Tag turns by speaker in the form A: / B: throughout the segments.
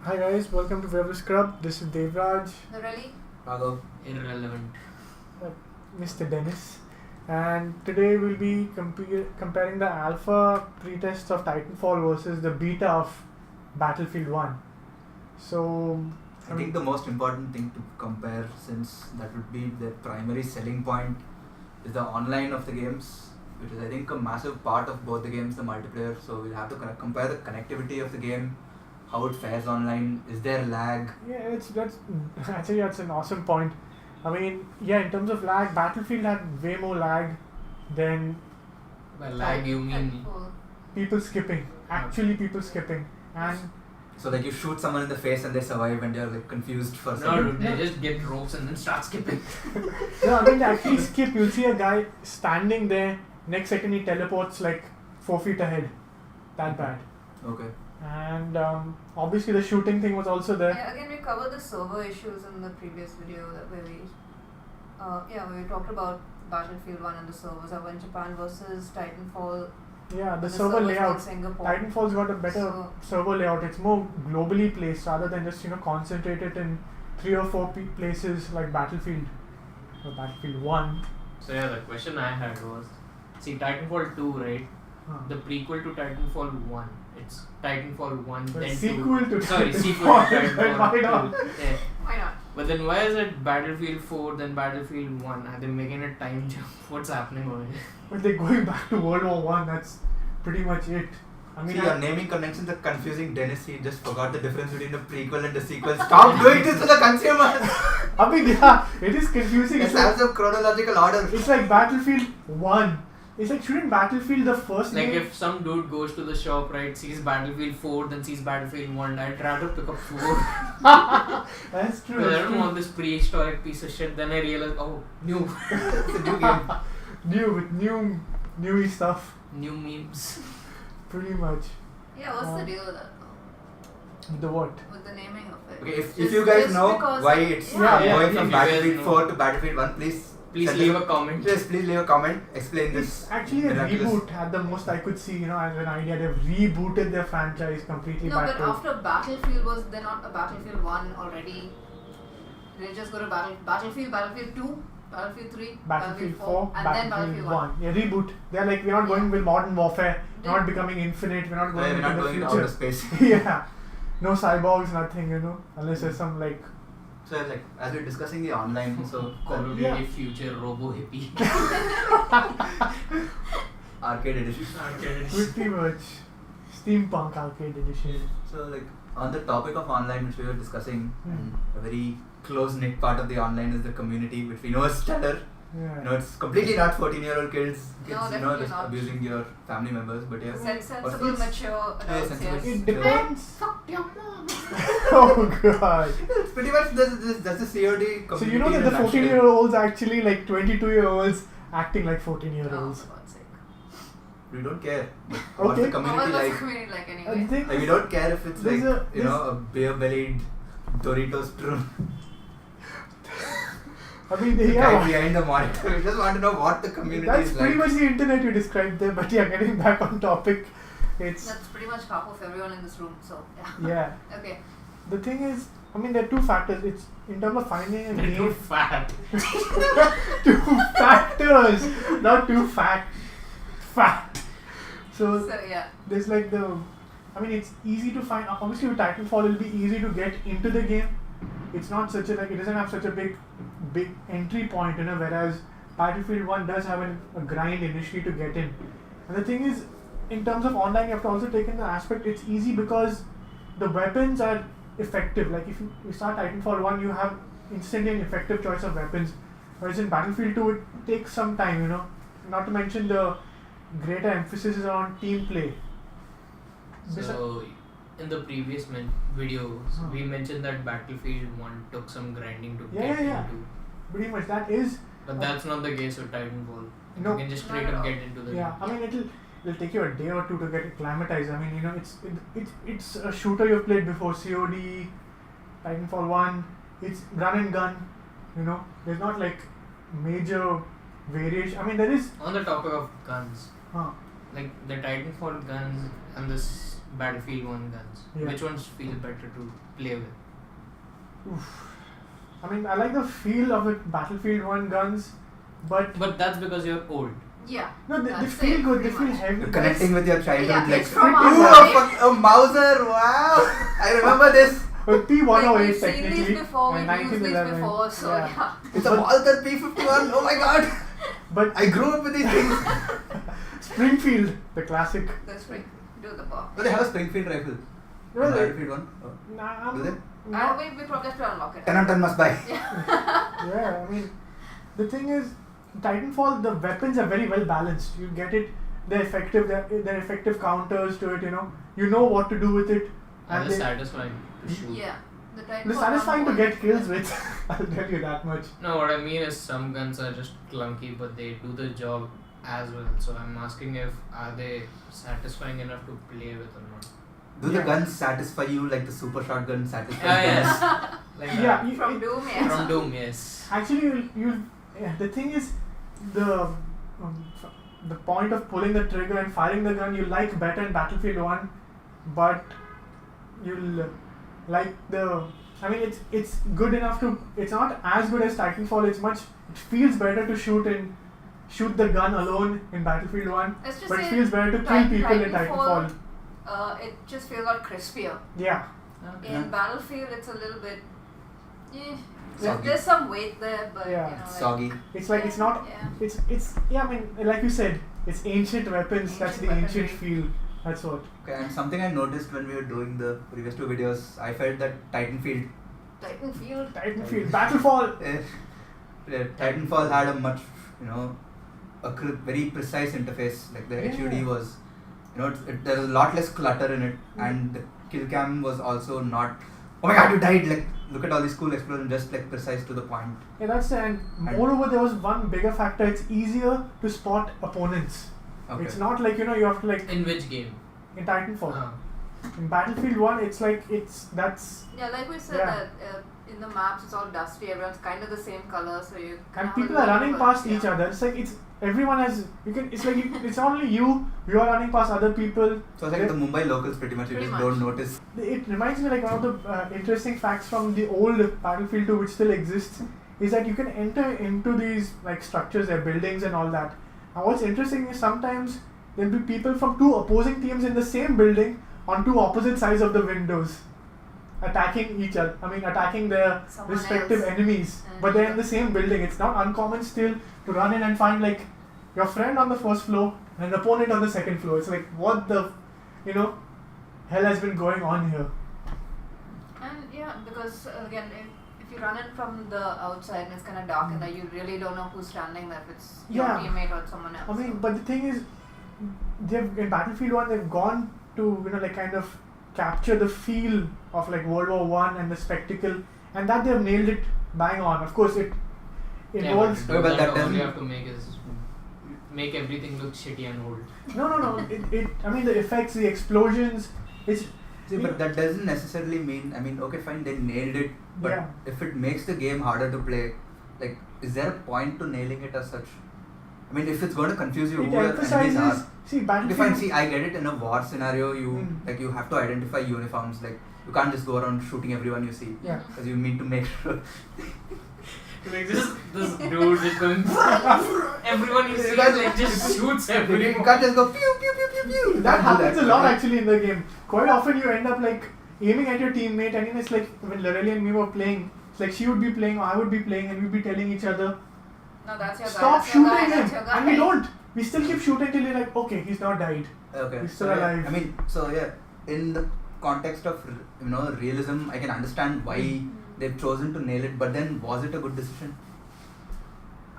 A: Hi guys, welcome to Web Scrub. This is Devraj,
B: Really?
C: Raghav.
D: Irrelevant.
A: Mr. Dennis, and today we'll be comparing the alpha pre-tests of Titanfall versus the beta of Battlefield 1. So,
C: I think the most important thing to compare, since that would be the primary selling point, is the online of the games, which is I think a massive part of both the games, the multiplayer. So we'll have to compare the connectivity of the game, how it fares online, is there lag?
A: yeah, that's an awesome point. I mean, yeah, in terms of lag, Battlefield had way more lag than
D: By lag you mean
A: people skipping. Actually, people skipping, and
C: So like you shoot someone in the face and they survive and they're like confused for a
D: no,
C: second.
D: dude, they just get ropes and then start skipping.
A: no, I mean, they actually skip. You'll see a guy standing there. Next second, he teleports like 4 feet ahead. That bad.
C: Okay.
A: And obviously, the shooting thing was also there.
B: Yeah, again, we covered the server issues in the previous video where we talked about Battlefield 1 and the servers. I went Japan versus Titanfall.
A: Yeah, the
B: and
A: server
B: servers were in
A: layout.
B: Singapore.
A: Titanfall's got a better server layout. It's more globally placed rather than just concentrated in 3 or 4 places like Battlefield or Battlefield 1.
D: So yeah, the question I had was, see Titanfall 2, right? The prequel to Titanfall 1. It's Titanfall 1
A: The
D: then
A: sequel
D: 2.
A: to
D: Sorry,
A: Titanfall.
D: sequel to Titanfall
A: Why not?
D: 2. Yeah.
B: Why not?
D: But then why is it Battlefield 4 then Battlefield 1? Are they making a time jump? What's happening over here?
A: But they're going back to World War One. That's pretty much it. I mean,
C: See, your naming conventions are confusing Dennis. He just forgot the difference between the prequel and the sequel. Stop doing this to the consumers!
A: I mean, yeah, it is confusing.
C: Let's have some chronological order.
A: It's like Battlefield 1. It's like, shouldn't Battlefield the first
D: Like
A: game?
D: if some dude goes to the shop, right, sees Battlefield 4, then sees Battlefield 1, I'd rather pick up 4.
A: That's true.
D: Because I
A: That's
D: don't
A: true.
D: want this prehistoric piece of shit. Then I realize, oh, new.
C: It's a new game.
A: New with newy stuff.
D: New memes.
A: Pretty much.
B: Yeah, what's the deal with that though?
A: The what?
B: With the naming of it?
C: Okay, if
B: Just-
C: you guys
B: just
C: know
B: because-
C: why it's
A: Yeah,
C: going
D: if
C: from
D: you guys
C: Battlefield
D: know.
C: 4 to Battlefield 1, please send
D: Please leave
C: us
D: a comment.
C: Please leave a comment. Explain this.
A: It's actually a
C: miraculous-
A: reboot at the most I could see, as an idea. They've rebooted their franchise completely
B: No,
A: back
B: but
A: to...
B: after Battlefield was there not a Battlefield 1 already? They just go to Battlefield 2, Battlefield 3,
A: Battlefield 4,
B: and then Battlefield 1.
A: Yeah, reboot. They're like, we're not going with modern warfare. We're
B: They-
A: not becoming infinite. We're not going
C: We're not
A: into
C: going
A: the
C: to
A: future.
C: outer space.
A: Yeah. No cyborgs, nothing, unless there's some like...
C: So like as we're discussing the online, so
D: Call of Duty
A: Yeah.
D: Future Robo Hippie.
C: arcade edition.
A: Pretty much steampunk arcade edition.
C: So like on the topic of online, which we were discussing,
A: Hmm.
C: a very close-knit part of the online is the community, which we know is stellar.
A: Yeah.
C: It's completely not 14-year-old kids,
B: No, definitely
C: just
B: not.
C: abusing your family members, but yeah.
B: Sensible,
A: It's-
B: mature adults,
C: sensible.
B: yes.
A: It depends.
B: Fuck your mom.
A: Oh god.
C: It's pretty much that's the COD community.
A: So you know that
C: in
A: the
C: a nutshell.
A: 14-year-olds actually like 22-year-olds acting like
B: Oh,
A: 14-year-olds.
B: for God's sake.
C: We don't care. What's
A: Okay.
C: the community
B: What's the
C: like?
B: community like
A: I
B: anyway?
A: think
C: Like we don't care if it's
A: There's
C: like
A: a-
C: a beer-bellied Doritos strewn
A: I mean
C: guy
A: yeah.
C: behind the monitor. We just want to know what the community
A: That's
C: is
A: pretty
C: like.
A: much the internet you described there, but yeah, getting back on topic, it's
B: That's pretty much half of everyone in this room, so yeah.
A: yeah.
B: Okay.
A: The thing is, I mean there are two factors. It's in terms of finding a
D: They're too
A: game.
D: fat.
A: Two factors, not too fat. Fat. So
B: So yeah.
A: there's like I mean it's easy to find. Obviously with Titanfall it'll be easy to get into the game. It's not such a it doesn't have such a big entry point, whereas Battlefield 1 does have a grind initially to get in. And the thing is, in terms of online, you have to also take in the aspect, it's easy because the weapons are effective. Like if you start Titanfall 1, you have instantly an effective choice of weapons. Whereas in Battlefield 2, it takes some time, Not to mention the greater emphasis is on team play.
D: So, in the previous videos,
A: Huh.
D: we mentioned that Battlefield 1 took some grinding to
A: Yeah,
D: get
A: yeah.
D: into.
A: Pretty much that is,
D: But that's not the case with Titanfall.
A: No.
D: You can just straight
B: Not at
D: up
B: all.
D: get into the
A: yeah.
D: game.
A: I mean it'll take you a day or two to get acclimatized. I mean it's a shooter you've played before. COD, Titanfall 1. It's run and gun. There's not like major variation. I mean there is.
D: On the topic of guns,
A: Huh.
D: like the Titanfall guns and this Battlefield 1 guns.
A: Yeah.
D: Which ones feel better to play with?
A: I mean, I like the feel of the Battlefield 1 guns, but
D: But that's because you're old.
B: Yeah.
A: no, they
B: That's
A: feel
B: it,
A: good. They
B: pretty
A: feel
B: much.
A: heavy.
C: You're connecting with your childhood,
B: Yeah,
C: like
B: it's from
A: pretty
B: our
A: much.
B: life.
C: a Mauser, wow! I remember this.
A: P108
B: Like, we've seen
A: technically.
B: these before,
A: and
B: we've used these
A: 1911.
B: before, so yeah.
C: It's a Walther P51. Oh my god!
A: But
C: I grew up with these things.
A: Springfield, the classic.
B: The spring. Do the bar.
C: Oh, they have a Springfield rifle.
A: Well,
C: Battlefield 1. Oh.
A: Nah,
C: Do they?
B: We probably have to unlock it.
C: 10 on 10 must buy.
A: Yeah, I mean, the thing is, Titanfall, the weapons are very well balanced. You get it, they're effective counters to it, you know what to do with it.
D: And
A: And
D: it's
A: they,
D: satisfying to shoot.
B: Yeah. The Titanfall
A: they're satisfying to
B: one
A: get kills with, I'll tell you that much.
D: No, what I mean is some guns are just clunky, but they do the job as well. So I'm asking are they satisfying enough to play with or not?
C: Do
A: Yeah.
C: the guns satisfy you like the super shotgun satisfies
D: Yes.
C: guns?
D: Like
A: Yeah,
D: that.
B: From Doom, yes.
D: From Doom, yes.
A: Actually, the thing is, the point of pulling the trigger and firing the gun you like better in Battlefield 1, but you'll like I mean, it's good enough to. It's not as good as Titanfall. It feels better to shoot the gun alone in Battlefield 1,
B: Let's just
A: but it
B: say
A: feels better to kill people in
B: Titanfall,
A: Titanfall.
B: it just feels a lot crispier.
A: Yeah.
D: Okay.
B: In Battlefield, it's a little bit.
C: Soggy.
B: There's some weight there, but
A: Yeah.
B: like,
C: Soggy.
A: It's like it's not.
B: Yeah.
A: It's yeah. I mean, like you said, it's ancient weapons. That's the
B: Ancient
A: ancient
B: weaponry.
A: feel. That's what.
C: Okay, and something I noticed when we were doing the previous two videos, I felt that Titanfield,
B: Titanfield.
A: Titanfall, Battlefall.
C: Titanfall had a much, very precise interface. Like the
A: Yeah.
C: HUD was, there was a lot less clutter in it, and the kill cam was also not. Oh my god, you died! Like, look at all these cool explosions, just like precise to the point.
A: Yeah, that's and moreover, there was one bigger factor. It's easier to spot opponents.
C: Okay.
A: It's not like you have to like
D: In which game?
A: in Titanfall.
D: Ah.
A: In Battlefield 1, it's like that's
B: Yeah, like we said,
A: Yeah.
B: that in the maps it's all dusty. Everyone's kind of the same color, so you.
A: and people are running past each other. It's like everyone has it's like it's not only you are running past other people.
C: So it's like the Mumbai locals pretty much, you
B: Pretty
C: just
B: much.
C: don't notice.
A: It reminds me like one of the interesting facts from the old Battlefield 2, which still exists, is that you can enter into these like structures, their buildings and all that. Now what's interesting is sometimes there'll be people from two opposing teams in the same building on two opposite sides of the windows, attacking each other. I mean, attacking their
B: Someone
A: respective
B: else.
A: enemies, but they're in the same building. It's not uncommon still to run in and find like your friend on the first floor and an opponent on the second floor. It's like what the hell has been going on here?
B: And yeah, because again, if you run in from the outside and it's kind of dark and you really don't know who's standing there, if it's your
A: Yeah.
B: teammate or someone else.
A: I mean, but the thing is, in Battlefield 1 they've gone to like kind of capture the feel of like World War One and the spectacle, and that they've nailed it bang on. Of course, it involves
D: Yeah,
C: but that
D: all
C: doesn't-
D: you have to make everything look shitty and old.
A: no. I mean, the effects, the explosions. It's
C: See, but that doesn't necessarily mean. I mean, okay, fine, they nailed it, but
A: Yeah.
C: if it makes the game harder to play, like, is there a point to nailing it as such? I mean, if it's going to confuse you,
A: it
C: who your enemies
A: emphasizes.
C: are.
A: See,
C: Okay,
A: Battlefield.
C: fine. See, I get it. In a war scenario, you have to identify uniforms. Like, you can't just go around shooting everyone you see,
A: Yeah.
C: because you need to make sure.
D: Like this dude is going. Everyone you see like just shoots
C: You
D: everyone.
C: can't just go pew pew pew pew pew. You
A: That
C: can't do
A: happens a lot
C: okay?
A: actually in the game. Quite often you end up like aiming at your teammate, and it's like when Lorelei and me were playing, it's like she would be playing or I would be playing, and we'd be telling each other,
B: No, that's your guy.
A: stop
B: that's your guy,
A: shooting
B: that's
A: him,
B: your guy.
A: and we don't. We still keep shooting till you're like, okay, he's not died.
C: Okay.
A: He's still
C: So, yeah,
A: alive.
C: I mean, so yeah, in the context of realism, I can understand why they've chosen to nail it. But then, was it a good decision?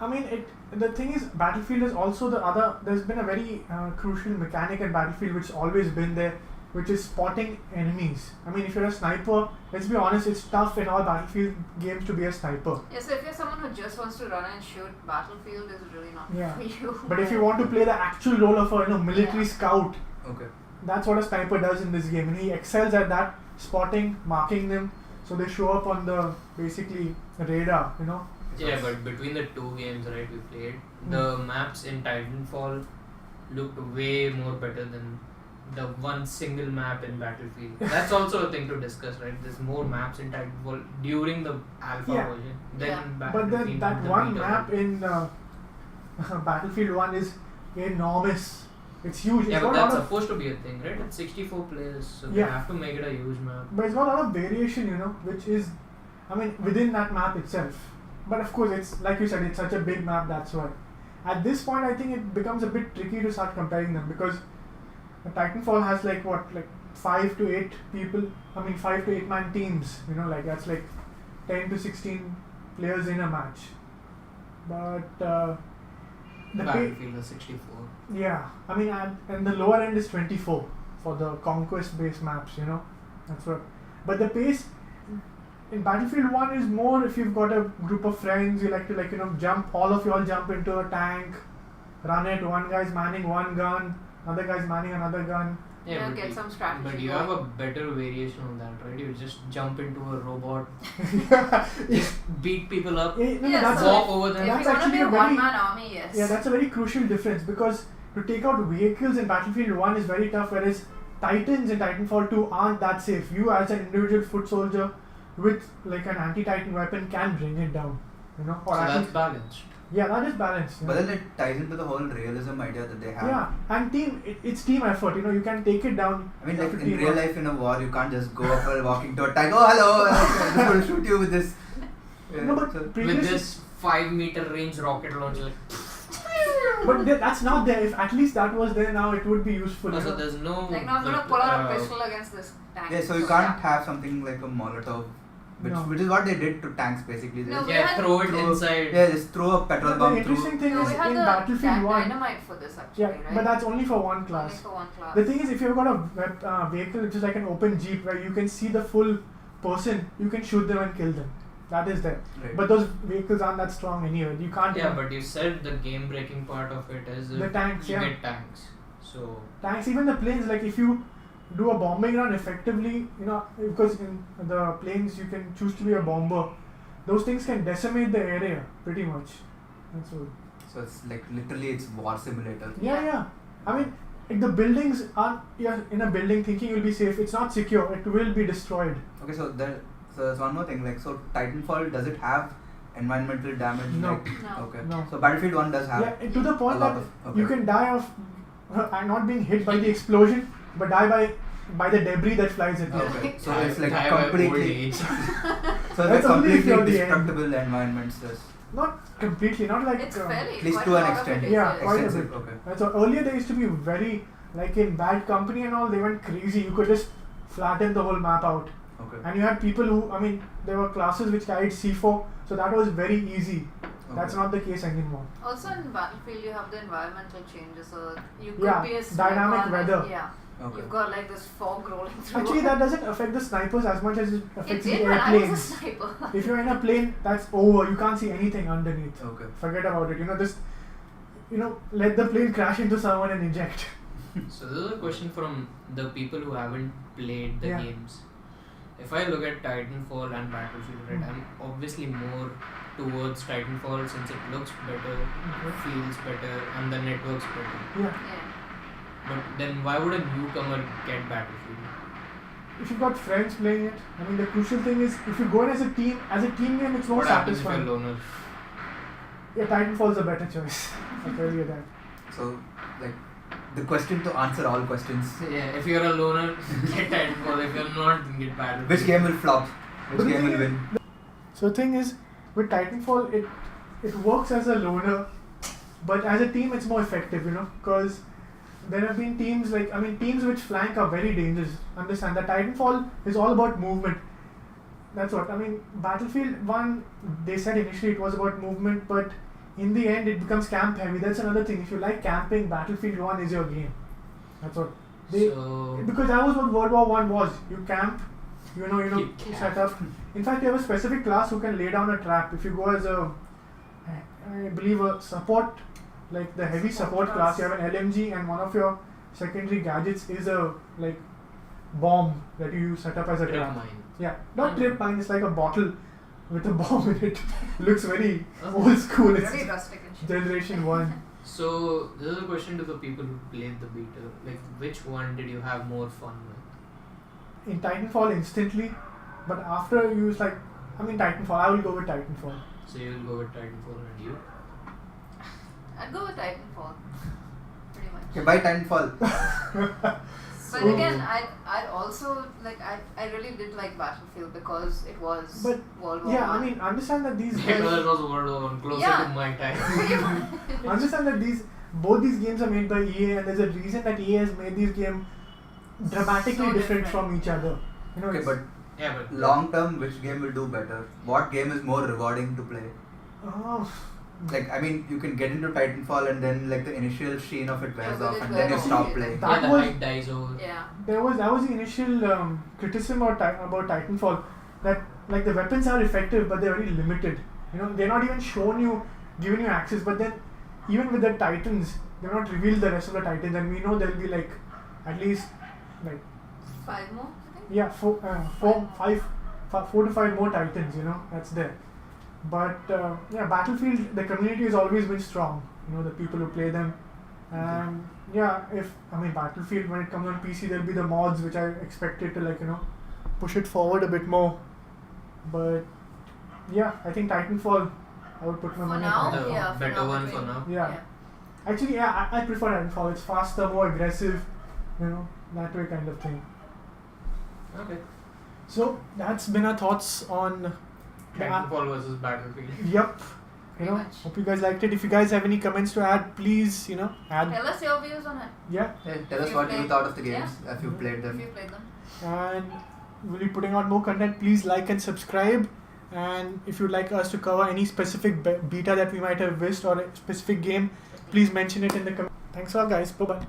A: I mean, the thing is, Battlefield is also the other. There's been a very crucial mechanic in Battlefield which always been there, which is spotting enemies. I mean, if you're a sniper, let's be honest, it's tough in all Battlefield games to be a sniper.
B: Yeah, so if you're someone who just wants to run and shoot, Battlefield is really not
A: Yeah.
B: for you.
A: But if you want to play the actual role of a military
B: Yeah.
A: scout,
C: Okay.
A: that's what a sniper does in this game, and he excels at that, spotting, marking them, so they show up on the basically radar.
D: Yeah, but between the two games, right, we played, the maps in Titanfall looked way more better than the one single map in Battlefield. That's also a thing to discuss, right? There's more maps in Titanfall during the alpha
A: Yeah.
D: version than
B: Yeah.
D: in
A: But
D: Battlefield.
A: then that
D: the
A: one
D: beta
A: map
D: version.
A: in Battlefield 1 is enormous. It's huge.
D: Yeah,
A: It's
D: but
A: got a
D: that's
A: lot of,
D: supposed to be a thing, right? It's 64 players, so they
A: Yeah.
D: have to make it a huge map.
A: but it's got a lot of variation, which is, within that map itself. But of course, it's like you said, it's such a big map. That's why. At this point, I think it becomes a bit tricky to start comparing them because Titanfall has like 5 to 8 people. 5 to 8 man teams. That's like 10 to 16 players in a match. But the
D: Battlefield is 64.
A: yeah, and the lower end is 24 for the conquest-based maps. That's what. But the pace in Battlefield 1 is more if you've got a group of friends, you like to jump. All of you all jump into a tank, run it. One guy's manning one gun, another guy's manning another gun.
B: Yeah, get some strategy
D: But you
B: going.
D: have a better variation on that, right? You just jump into a robot,
A: Yeah,
D: just beat people up,
B: Yeah,
A: that's
B: so
D: walk over
B: If
D: them.
A: that's
B: you want to
A: actually
B: be a
A: a very-
B: one-man army, yes.
A: yeah, that's a very crucial difference because to take out vehicles in Battlefield 1 is very tough, whereas Titans in Titanfall 2 aren't that safe. You as an individual foot soldier with like an anti-Titan weapon can bring it down, or
D: So
A: at
D: that's
A: least,
D: balanced.
A: yeah, that is balanced.
C: But then it ties into the whole realism idea that they have.
A: Yeah, and it's team effort. You can take it down.
C: I mean,
A: You have
C: like
A: to
C: in
A: team
C: real
A: up.
C: life, in a war, you can't just go up while walking to a tank. Oh, hello! I'm just going to shoot you with this. Yeah,
A: No, but
C: so-
D: With
A: previously,
D: this 5-meter range rocket launcher, like,
A: that's not there. If at least that was there now, it would be useful.
D: so there's no.
B: Like, now I'm gonna
D: like,
B: pull out a pistol against this tank.
C: Yeah, so you can't have something like a Molotov,
A: No.
C: which is what they did to tanks basically. They
B: No,
C: just,
B: we
D: Yeah,
B: had-
D: throw it
C: Throw-
D: inside.
C: yeah, just throw a petrol
A: The
C: bomb
A: interesting
C: through.
A: thing
B: No,
A: is
B: we had
A: in
B: the
A: Battlefield 1.
B: dynamite for this actually,
A: Yeah,
B: right?
A: but that's only for one
B: Only
A: class.
B: for one class.
A: The thing is, if you've got a vehicle which is like an open jeep where you can see the full person, you can shoot them and kill them. That is there.
C: Right.
A: But those vehicles aren't that strong anyway. You can't.
D: Yeah, but you said the game breaking part of it is
A: The
D: if
A: tanks,
D: you
A: yeah.
D: get tanks. So
A: Tanks, even the planes. Like if you do a bombing run effectively, because in the planes you can choose to be a bomber. Those things can decimate the area pretty much. That's all.
C: So it's like literally it's war simulator.
A: Yeah. If the buildings are you're in a building thinking you'll be safe. It's not secure. It will be destroyed.
C: Okay, so there's one more thing. Like, so Titanfall, does it have environmental damage?
A: No.
C: Like,
B: No.
C: Okay.
A: No.
C: So Battlefield 1 does have.
A: Yeah, to the
C: a
A: point
C: lot
A: that
C: of. Okay.
A: you can die of not being hit by the explosion, but die by the debris that flies at you.
C: Okay. So
D: die-
C: it's like
D: die by old
C: completely.
D: age.
C: So
A: That's
C: it's like
A: only if you're
C: completely
A: the end.
C: destructible environments. Just
A: Not completely, not like.
B: It's fairly
C: at least
B: quite
C: to
B: a
C: an
B: lot of
C: extent.
B: it is,
A: Yeah,
B: yes.
A: quite a
C: extensive.
A: bit.
C: Okay.
A: So earlier they used to be very like in Bad Company and all. They went crazy. You could just flatten the whole map out,
C: Okay.
A: and you had people who there were classes which carried C4, so that was very easy. That's
C: Okay.
A: not the case anymore.
B: Also in Battlefield you have the environmental changes, so you could
A: Yeah,
B: be a sniper
A: dynamic
B: and-
A: weather.
B: Yeah.
C: Okay.
B: You've got like this fog rolling through.
A: Actually, that doesn't affect the snipers as much as it
B: it
A: affects
B: did
A: the
B: when I was a
A: airplanes.
B: sniper.
A: If you're in a plane, that's over. You can't see anything underneath.
C: Okay.
A: Forget about it. Just let the plane crash into someone and eject.
D: So this is a question from the people who haven't played the
A: Yeah.
D: games. If I look at Titanfall and Battlefield, right, I'm obviously more towards Titanfall since it looks better, feels better, and the network's better.
A: Yeah.
B: Yeah.
D: But then why would a newcomer get Battlefield?
A: If you've got friends playing it, the crucial thing is if you go in as a team game, it's more
D: What happens if you're
A: satisfying.
D: loner?
A: Yeah, Titanfall's a better choice. I'll tell you that.
C: So, like, the question to answer all questions.
D: Yeah, if you're a loner, get Titanfall. If you're not, then get Battlefield.
C: Which game will flop?
A: But
C: Which
A: the
C: game
A: thing
C: will
A: is-
C: win?
A: So the thing is, with Titanfall, it works as a loner, but as a team, it's more effective. Because there have been teams teams which flank are very dangerous. Understand that Titanfall is all about movement. That's what Battlefield 1, they said initially it was about movement, but in the end it becomes camp heavy. That's another thing. If you like camping, Battlefield 1 is your game. That's what
D: So
A: because that was what World War 1 was. You camp,
D: You
A: you
D: camp.
A: set up. In fact, you have a specific class who can lay down a trap. If you go as I believe a support, like the heavy support class, you have an LMG, and one of your secondary gadgets is a bomb that you set up as a
D: trip
A: trap.
D: mine.
A: Yeah, not trip mine. It's like a bottle with a bomb in it. Looks very old school. It's
B: Very rustic and shit.
A: generation 1.
D: So this is a question to the people who played the beta. Like, which one did you have more fun with?
A: In Titanfall, instantly, but after you was like, I mean Titanfall. I will go with Titanfall.
D: So you'll go with Titanfall and you?
B: I'd go with Titanfall. Pretty much.
C: Okay, by Titanfall.
B: But
A: So-
B: again, I'd also like I really did like Battlefield because it was
A: But,
B: World War
A: Yeah, I
B: One.
A: mean, understand that these
D: Because it was World War One, closer
B: Yeah.
D: to my time.
B: Pretty much.
A: understand that both these games are made by EA, and there's a reason that EA has made these games dramatically
B: So
A: different
B: different.
A: from each other. You know,
C: Okay,
A: it's-
C: but
D: Yeah, but
C: long term, which game will do better? What game is more rewarding to play?
A: Oh,
C: Like, I mean, you can get into Titanfall and then like the initial sheen of it wears
B: Yeah,
C: off
B: but
C: and
B: it
C: then you
B: wears
C: stop
B: off.
C: playing.
A: That
D: yeah, the
A: was-
D: hype dies over.
B: Yeah.
A: that was the initial criticism about Titanfall, that like the weapons are effective but they're very limited. You know, they're not even giving you access. But then even with the Titans, they've not revealed the rest of the Titans, and we know there'll be like at least like
B: 5 more, I think.
A: yeah, 4 to 5 more Titans. You know, that's there. But yeah, Battlefield, the community has always been strong. You know, the people who play them, and yeah, Battlefield, when it comes on PC, there'll be the mods which I expected to push it forward a bit more. But yeah, I think Titanfall, I would put my
B: For
A: money
B: now,
A: on
D: The
A: Titanfall.
B: yeah. For
D: better
B: now,
D: one
B: between-
D: for now.
A: Yeah. Actually, yeah, I prefer Titanfall. It's faster, more aggressive, you know, that way kind of thing.
D: Okay.
A: So that's been our thoughts on the
D: Titanfall versus Battlefield.
A: Yep. You
B: Pretty
A: know,
B: much.
A: hope you guys liked it. If you guys have any comments to add, please, add.
B: Tell us your views on it.
A: Yeah.
C: Yeah, tell us
B: If
C: what
B: you
C: you
B: played-
C: thought of the games
A: Mm-hmm.
C: if you played
B: If
C: them.
B: you played them.
A: And we'll be putting out more content. Please like and subscribe. And if you'd like us to cover any specific beta that we might have missed or a specific game, please mention it in the comments. Thanks a lot, guys. Bye bye.